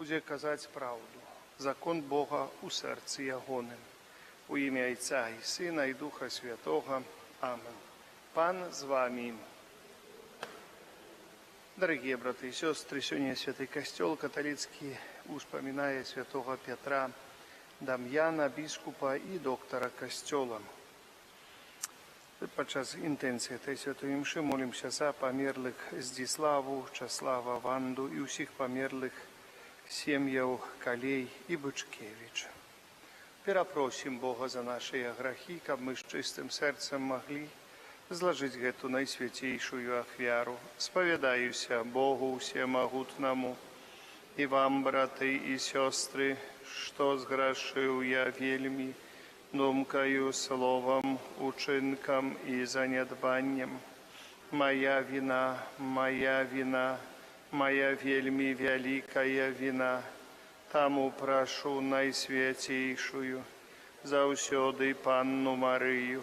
будзе казаць праўду, закон Бога ў сэрцы ягоным. У імя Отца і Сына і Духа Святого. Амен. Пан з вами. Дорогие браты и сестры, сегодня Святый Костел католицкий успоминает святого Петра Дам'яна, бискупа и доктора Костела. Подчас интенции этой святой мши молимся за померлых Здиславу, Часлава, Ванду и всех померлых семьев Калей и Бычкевич. Перапросим Бога за наши грехи, как мы с чистым сердцем могли зложить эту наисвятейшую ахвяру. Споведаюся Богу всемогутному и вам, браты и сестры, что сгрешил я вельми, думкою, словом, учинком и занедбанием. Моя вина, моя вельми великая вина. Тому прошу наисвятейшую, заусёды Панну Марию,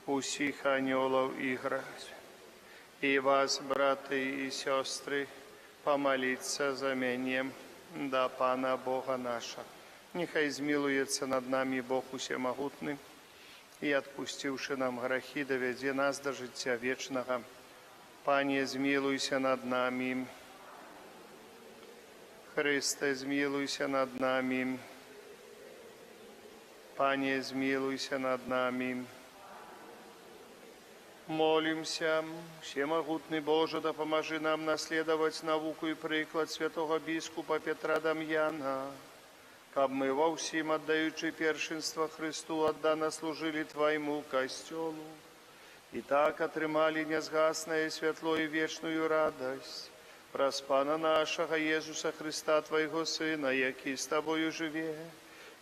усіх анёлов и вас, браты и сестры, помолиться за меня, да Пана Бога наша. Нехай змилуется над нами Бог усемогутный, и, отпустивши нам грехи, доведе нас до життя вечного. Пане, змилуйся над нами. Христе, змилуйся над нами. Пане, змилуйся над нами. Молимся, всемогутный Боже, да поможи нам наследовать науку и приклад святого бискупа Петра Дам'яна, каб мы во всем, отдаючи першинство Христу, отдано служили Твоему Костелу, и так отрымали незгасное святло и вечную радость. Праз Пана нашего Иисуса Христа, Твоего Сына, який с Тобою живе,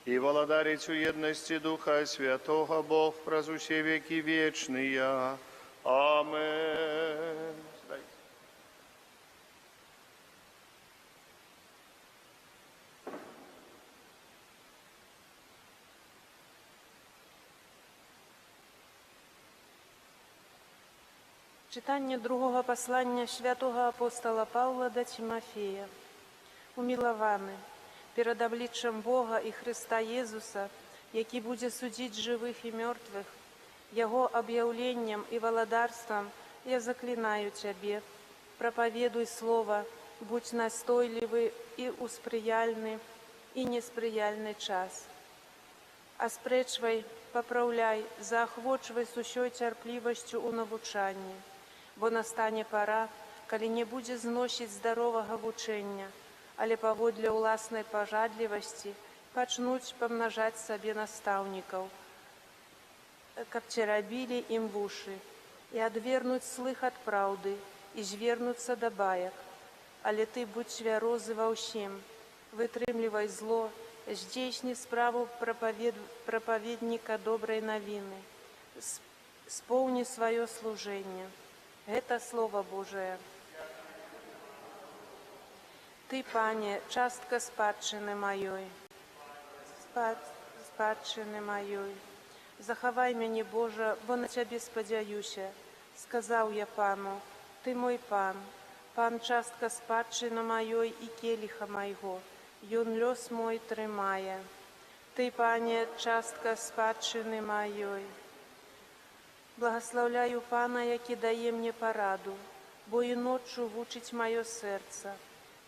и володарить у едности Духа Святого, Бог праз усе веки вечные. Амен. Читання другого послання святого апостола Павла до Тимофея. Умилованы перед обличчем Бога и Христа Иисуса, який буде судить живых и мертвых, Его объявлением и володарством я заклинаю Тебе, проповедуй Слово, будь настойливый и усприяльный, и несприяльный час. Аспречвай, поправляй, заохвочвай с усёй терпливостью у навучанні, бо настане пора, коли не буде зносить здорового вучення, але паводле уласной пожадливости пачнуть помножать себе наставников, как те робили им в уши, и отвернуть слых от правды, и звернуться до баек. Але ты будь цвярозы во всем, вытрымливай зло, здейсни справу проповедника доброй новины, сполни свое служение. Это Слово Божие. Ты, Пане, частка спадщины моей, спадщины моей. Захавай мяне, Боже, бо на Цябе спадзяюся. Сказаў я Пану, Ты мой Пан, Пан частка спадчыны маёй і келіха майго, Ён лёс мой трымае. Ты, Пане, частка спадчыны маёй. Благословляю Пана, які дае мне параду, бо і ноччу вучыць маё сэрца.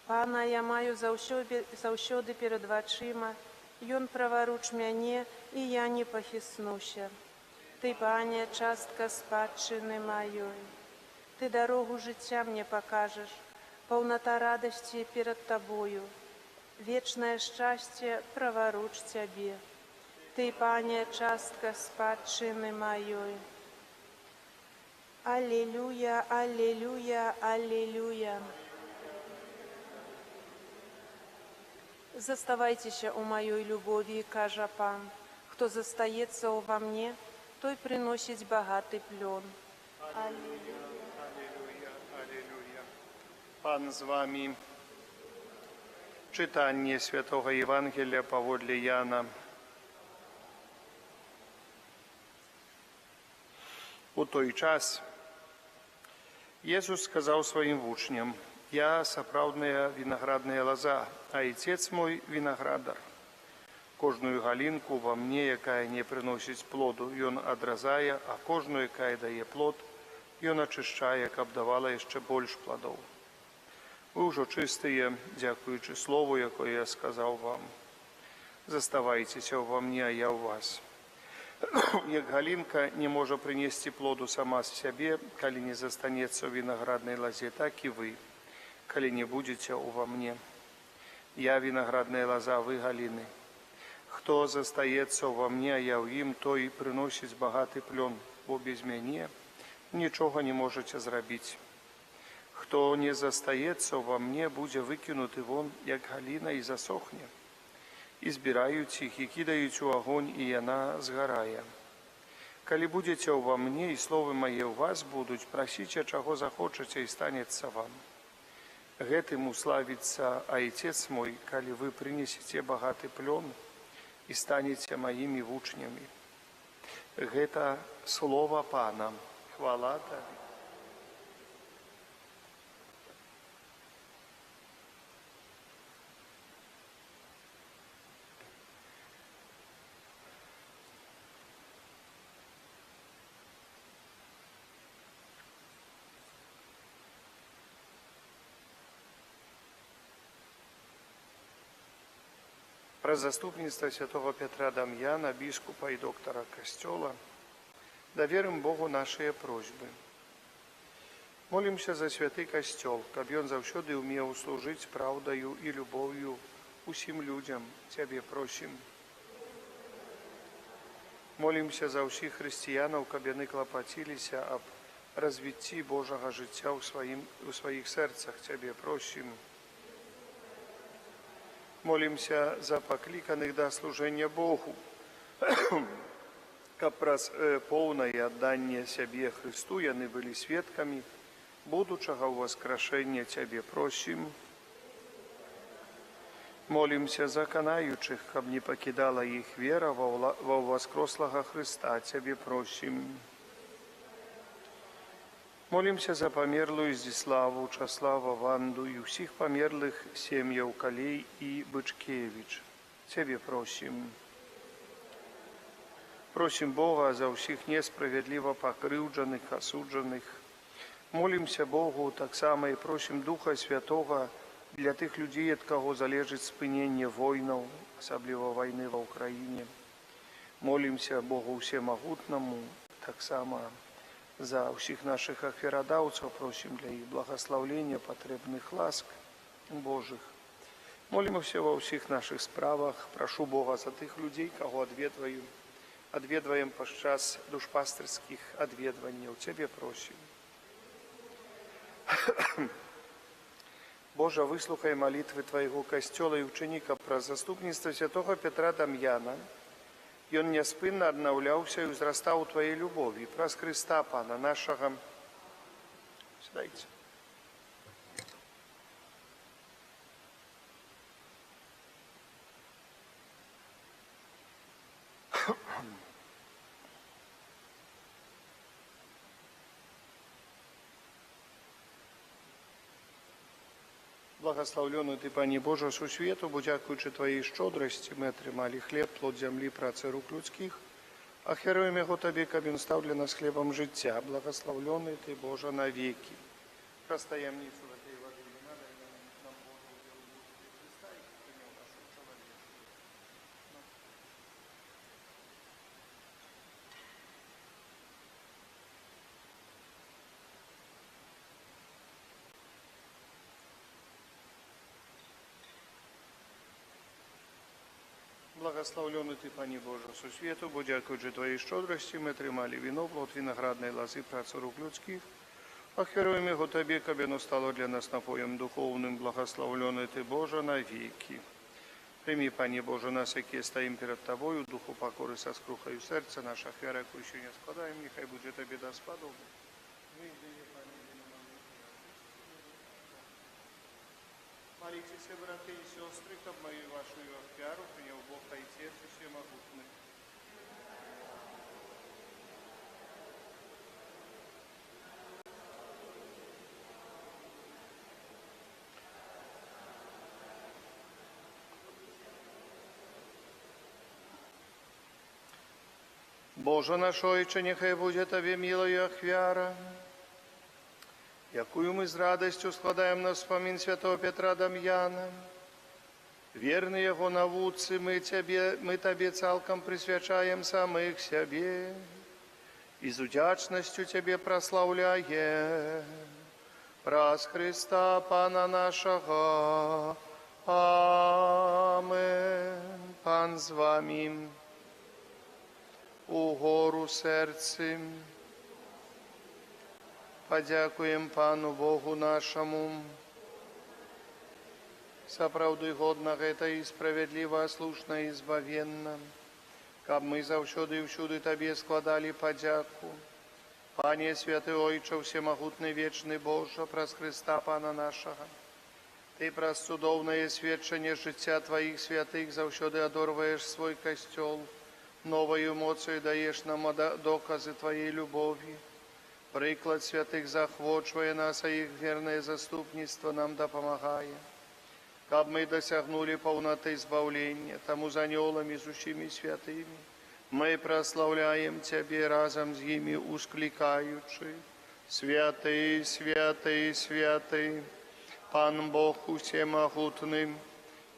Пана я маю заўсёды перад вачыма, Ён праваруч мяне, і я не пахіснуся. Ты, Пане, частка спадчыны маёй. Ты дарогу жыцця мне пакажаш, паўната радасці перад Табою. Вечнае шчасце праваруч Цябе. Ты, Пане, частка спадчыны маёй. Аллилуйя, аллилуйя, аллилуйя. Заставайтеся у маёй любові, кажа Пан. Хто застаецца во мне, той приносить багатый плен. Аллилуйя. Аллилуйя, аллилуйя. Пан з вами. Читание Святого Евангелия поводле Яна. У той час Jesús сказав своїм учням: Я сапраўдная вінаградная лаза, а Отец мой вінаградар. Кожную галінку ва мне, якая не прыносіць плоду, ён адразае, а кожную, якая дае плод, ён ачышчае, каб давала яшчэ больш пладоў. Вы ўжо чыстыя, дзякуючы слову, якое я сказаў вам. Заставайцеся ўва мне, а я ў вас. Як галінка не можа прынесці плоду сама з сябе, калі не застанецца ў вінаграднай лазе, так і вы, калі не будзеце ўва мне. Я вінаградная лаза, вы галіны. Хто застаецца ўва мне, а я ў ім, той прыносіць багаты плён, бо без мяне нічога не можаце зрабіць. Хто не застаецца ўва мне, будзе выкінуты вон, як галіна, і засохне. І збіраюць іх, і кідаюць у агонь, і яна згарае. Калі будзеце ўва мне, і словы мае ў вас будуць, прасіце, чаго захочаце, і станецца вам. Гэтым уславіцца Отец мой, калі вы прынесеце багаты плён і станеце маімі вучнямі. Гэта слова Пана. Хвала Табе. Праз заступніцтва святого Петра Дам'яна, біскупа і доктара Касцёла, даверым Богу нашыя просьбы. Молімся за святы Касцёл, каб ён заўсёды ўмеў служыць праўдаю і любоўю усім людзям. Цябе просім. Молімся за ўсіх хрысціянаў, каб яны клапаціліся аб развіцці Божага жыцця ў сваіх сэрцах. Цябе просім. Молімся за пакліканых да служэння Богу, каб праз поўнае адданне сябе Хрысту яны былі сведкамі будучага ўваскрашэння. Цябе просім. Молімся за канаючых, каб не пакідала іх вера ва ўваскрослага Хрыста. Цябе просім. Молімся за памерлую Здзіславу, Часлава, Ванду і ўсіх памерлых сем'яў Калей і Бычкевіч. Цябе просім. Просім Бога за ўсіх несправядліва пакрыўджаных, асуджаных. Молімся Богу таксама і просім Духа Святога для тых людзей, ад каго залежыць спыненне войнаў, асабліва вайны ва ўкраіне. Молімся Богу Усемагутнаму таксама за ўсіх нашых ахвярадаўцаў, просім для іх благаслаўлення, патрэбных ласк Божых. Молімся ва ўсіх нашых справах. Прашу Бога за тых людзей, каго адведваем падчас душпастырскіх адведванняў. Цябе просім. Божа, выслухай малітвы Твайго Касцёла і ўчыні, каб праз заступніцтва святога Петра Дам'яна ён няспынна аднаўляўся і ўзрастаў у Тваей любові. Праз Хрыста, Пана нашага. Сядайце. Благословленный Ты, Пане Боже, сусвету, бо дзякуючы Твоей шчодрасці мы атрымалі хлеб, плод зямлі, працы рук людскіх. Ахвяруем яго Табе, каб ён стаў для нас хлебам жыцця. Благословленный Ты, Боже, навеки. Праз таямніцу гэтай вады віна дай нам Божу удзел у Христа і прыняў нашу чалавечнасць. Благословленный Ты, Пане Боже, сусвету, бо дзякуючы Твоей шчодрасці мы атрымалі віно, плод вінаграднай лазы, працы рук людскіх. Ахвяруем яго Табе, каб яно стало для нас напоем духовным. Благословленный Ты, Боже, навеки. Прими, Пане Боже, нас, якія стаім перад Табою, духу покоры са скрухаю сэрца, наша ахвяра, якую ще не складаем, нехай будзе Табе даспадобна. Молитесь, братья и сестры, каб мою вашу ахвяру принял Бог Отец Всемогутный. Боже наш Ойче, нехай буде Тобі милою ахвяра, якую мы с радостью складаем на вспомин святого Петра Дам'яна. Верны Его навуцы, мы Тебе цалком присвячаем самих себе и с удячностью Тебе прославляем. Праз Христа Пана нашего. Amen. Pan z Wami. У гору серцем. Подякуем Пану Богу нашему. Сапраўды годна гэта і справядліва, слушна і збавенна, каб мы заўсёды і ўсюды Табе складалі падзяку. Пане святы Ойче, всемагутны вечны Божа, праз Христа Пана нашага, Ты праз цудоўнае сведчанне жыцця Тваіх святых заўсёды адорваеш свой касцёл, новаю моцаю даеш нам доказы Тваей любові. Прыклад святых захвочвае нас, а іх вернае заступніцтва нам дапамагае. Каб мы дасягнулі паўнаты збаўлення, таму з анёламі, з усімі святымі, мы праслаўляем Цябе разам з імі, усклікаючы: Святы, святы, святы, Пан Бог усемагутны,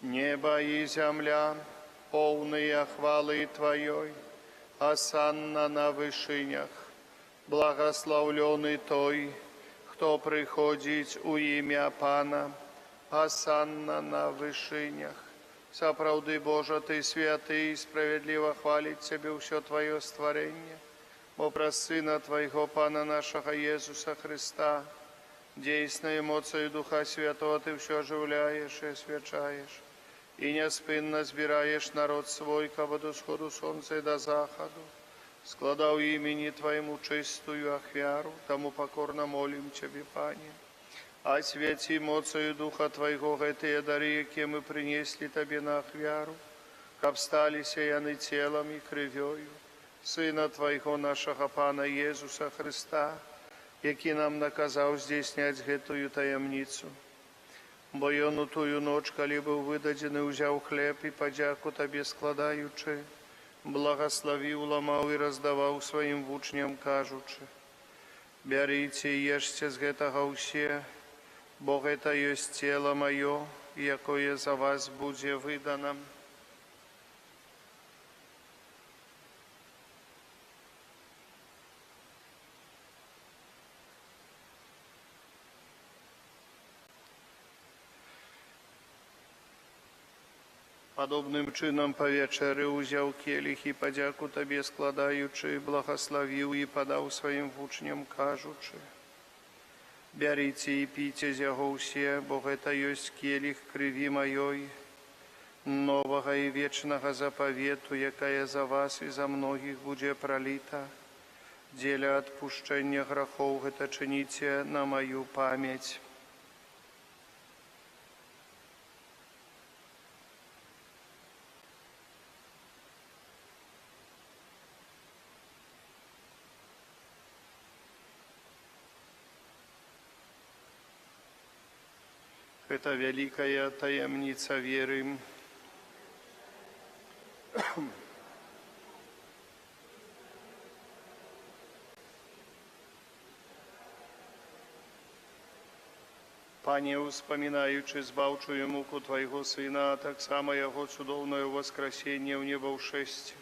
неба і зямля, поўныя хвалы Тваёй, асанна на вышынях. Благословленный той, хто прыходзіць у імя Пана, асанна на вышынях. Сапраўды, Божа, Ты святы і справядліва хваліць Цябе ўсё Тваё стварэнне, бо праз Сына Твайго Пана нашага Езуса Христа, дзейснай моцаю Духа Святого Ты ўсё ажыўляеш і асвячаеш, і няспынна збіраеш народ свой, каб ад усходу сонца і да захаду складаў імені Твайму чыстую ахвяру. Таму пакорна молім Цябе, Пане, асвяці моцаю Духа Твайго гэтыя дары, якія мы прынеслі Табе на ахвяру, каб сталіся яны целам і крывёю Сына Твайго нашага Пана Езуса Христа, які нам наказаў здзейсняць гэтую таямніцу. Бо Ён у тую ноч, калі быў выдадзены, узяў хлеб і падзяку Табе складаючы, благословіў, ламаў і раздаваў сваім вучням, кажучы: Бярыце і ешце з гэтага ўсе, бо гэта ёсць цела маё, якое за вас будзе выдана. Падобным чынам па вечары ўзяў келіх і падзяку Табе складаючы, благословіў і падаў сваім вучням, кажучы: Бярыце і піце з яго ўсе, бо гэта ёсць келіх крыві маёй, новага і вечнага запавету, якая за вас і за многіх будзе праліта. Дзеля адпушчэння грахоў гэта чыніце на маю памяць. Гэта вялікая таямніца веры. Пане, успамінаючы збаўчую муку Твайго Сына, а таксама Яго цудоўнае воскрасенне ў неба ўшэсце,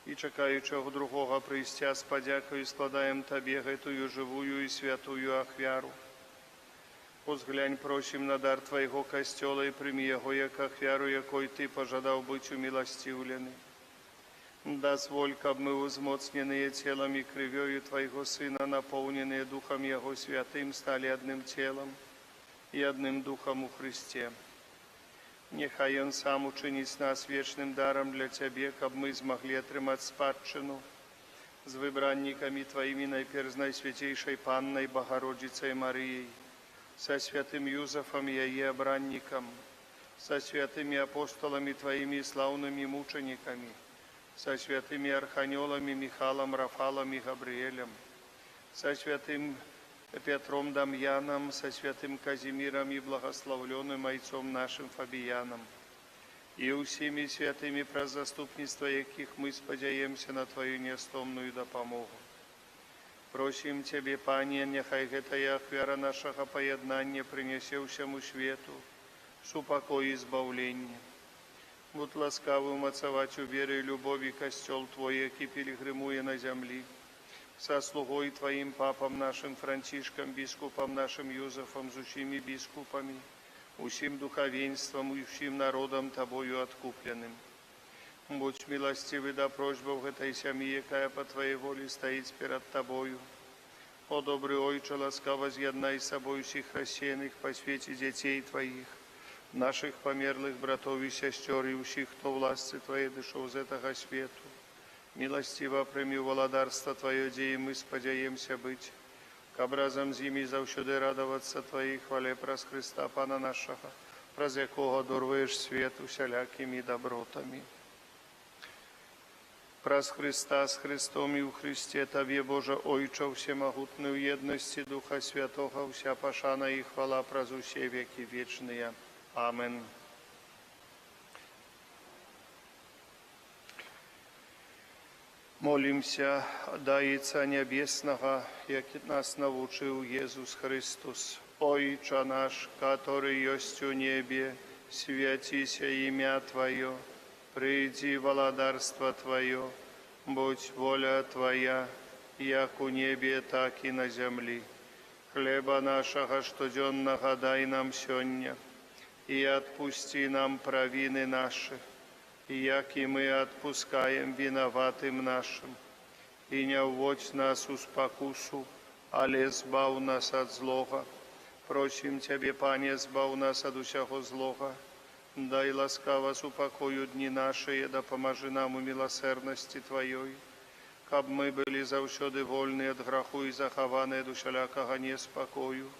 і чакаючы Яго другога прыйсця, з падзякаю складаем Табе гэтую жывую і святую ахвяру. Узглянь, просім, на дар Твайго касцёла і прымі яго як ахвяру, якой Ты пажадаў быць уміласціўлены. Дазволь, каб мы, узмоцненыя целам і крывёю Твайго Сына, напоўненыя Духам Яго Святым, сталі адным целам і адным Духам у Христе. Няхай Ён сам учыніць нас вечным дарам для Цябе, каб мы змаглі атрымаць спадчыну з выбраннікамі Тваімі, найперш з Найсвяцейшай Паннай Багародзіцай Марыяй, со святым Юзафом яе абраннікам, со святымі апосталамі Тваімі слаўнымі мученикамі, со святымі арханёламі Михалом, Рафалом і Габрыэлем, со святым Петром Дам'янам, со святым Казімірам і благословленым айцом нашим Фабіянам, і усімі святими праз заступництва, яких мы спадзяемся на Твою нястомную дапамогу. Просім Цябе, Пане, няхай гэтая ахвяра нашага паяднання прынясе ўсяму свету супакой і збаўленне. Будь ласкавы умацаваць у веры і любові касцёл Твой, які пілігрымуе на зямлі, са слугой Тваім папам нашим Францішкам, біскупам нашим Юзефам, з усімі біскупамі, усім духавенствам і усім народам Табою адкупленым. Будь милостивый до просьбов этой семьи, якая по Твоей воле стоит перед Тобою. О, добрый Ойче, ласкаво з'єднай с собой всех рассеянных по свете детей Твоих, наших померлых братов и сестер и всех, кто власти Твоей дышал з этого свету. Милостиво прими володарство Твое, где и мы сподяемся быть, к образом з ними завсюди радоваться Твоей хвале праз Христа Пана нашего, праз якого дорваєш свет усялякими добротами. Праз Христа, с Христом и у Христе Тебе, Боже Ойче, всемогутный, в едности Духа Святого, вся пошана и хвала праз усе веки вечные. Амен. Молимся, Отца Небесного, як нас научил Иисус Христос. Ойче наш, который есть у небе, святися имя Твое, приди володарство Твое, будь воля Твоя, як у небе, так и на земли. Хлеба нашего штоденного дай нам сегодня, и отпусти нам провины наши, як и мы отпускаем виноватым нашим. И не вводь нас в спокусу, але збав нас от злого. Просим Тебе, Пане, збав нас от усяго злого. Дай ласкаво с упокою дни наши, да поможи нам у милосердности Твоей, каб мы были завсёды вольны от граху и захованы от усялякого неспокою,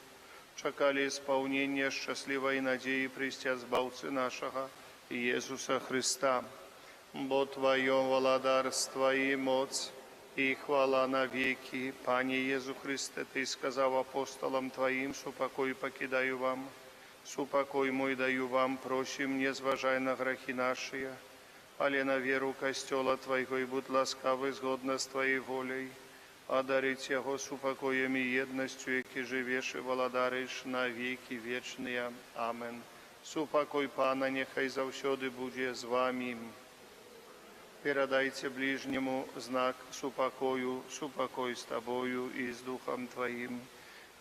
чакали исполнения счастливой надеи пристя Збавцы нашего, Иисуса Христа. Бо Твое владарство и моц, и хвала навеки. Пане Иисус Христе, Ты сказал апостолам Твоим, супокой покидаю вам, супокой мой даю вам, просим, не зважай на грехи наши, але на веру костела Твоего, и будь ласкавый згодно с Твоей волей, одарить его супокоем и едностью, яки живешь и владариш на веки вечные. Амен. Супокой Пана, нехай завсёды буде з вами. Передайте ближнему знак супокою, супокой с Тобою и с Духом Твоим.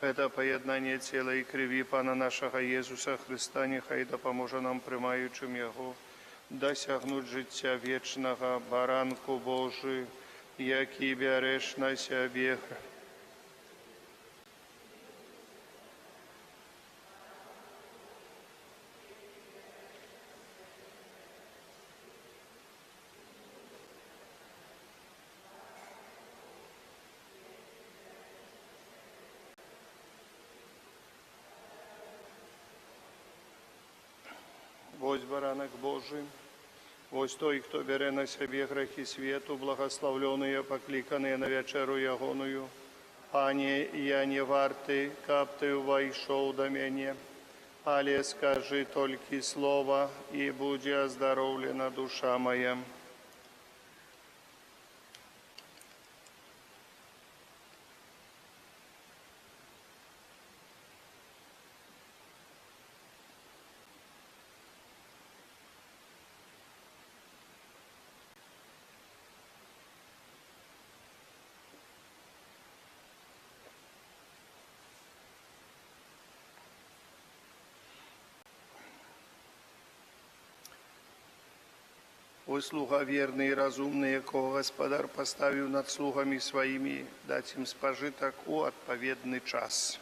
Это поєднання тіла і крові Пана нашого Єсуса Христа, нехай допоможе нам, приймаючим Його, досягнути життя вічного, баранку Божий, який береш на себе. Вось баранок Божий, вось той, хто бере на себе грехи свету, благословленные, покликанные на вечеру ягоную. Пане, я не вартый, каб Ты увайшов до меня, але скажи только слово, и буде оздоровлена душа моя. Ой, слуга верный и разумный, якого Господар поставил над слугами своими, дать им спожиток у отповедный час.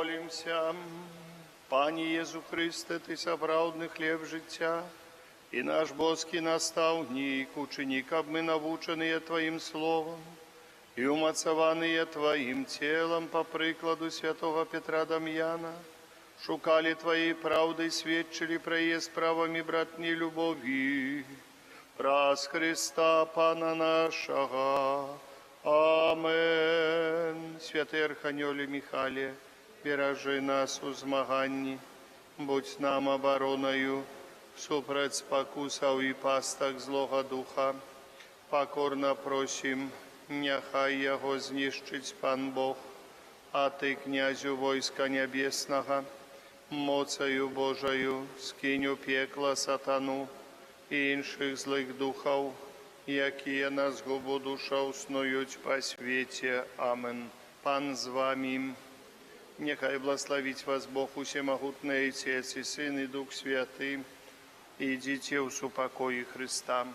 Молимся. Пані Єзу Христе, Ти собравдний хліб життя, і наш боский наставник, ученик, об мы навученные Твоим Словом, и умацованные Твоим телом по прикладу святого Петра Дам'яна, шукали Твоей правды, свідчили про її справами братній любові, праз Христа Пана нашого. Амен. Святий Архангеле Михайле, бережи нас у змаганні, будь нам обороною, супроть спокусов і пасток злого духа. Покорно просим, нехай його знищить Пан Бог, а Ти, князю войска небесного, моцею Божою скинь у пекла сатану і інших злих духов, які на згубу душа снують по світі. Амен. Пан з вами. Нехай благословить вас Бог усемогутний Отець і Син і Дух Святий. Идите в супокое Христа.